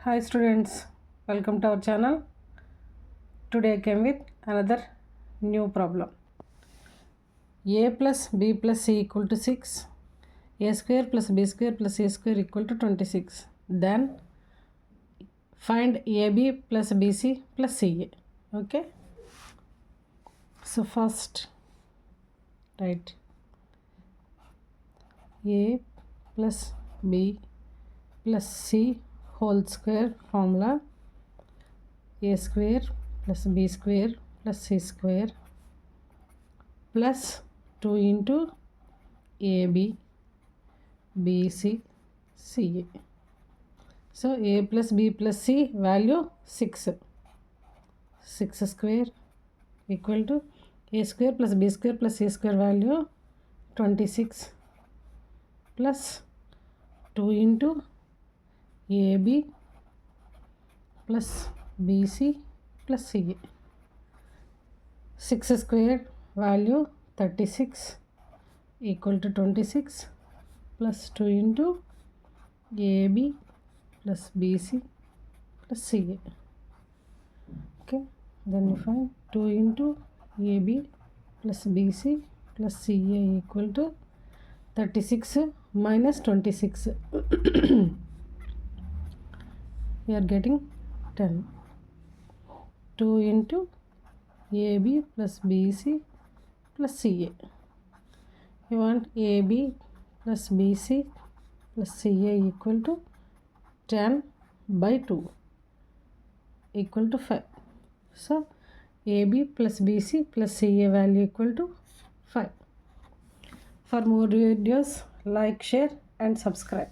Hi students, welcome to our channel. Today I came with another new problem. A plus b plus c equal to 6, a square plus b square plus a square equal to 26. Then find ab plus bc plus ca. Okay, so first write a plus b plus c whole square formula. A square plus b square plus c square plus 2 into ab bc ca. So a plus b plus c value 6 square equal to a square plus b square plus c square value 26 plus 2 into ab plus bc plus ca. 6 square value 36 equal to 26 plus 2 into ab plus bc plus ca. Okay, then we find 2 into ab plus bc plus ca equal to 36 minus 26. We are getting 10. 2 into ab plus bc plus ca. You want ab plus bc plus ca equal to 10 by 2 equal to 5. So ab plus bc plus ca value equal to 5. For more videos, like, share and subscribe.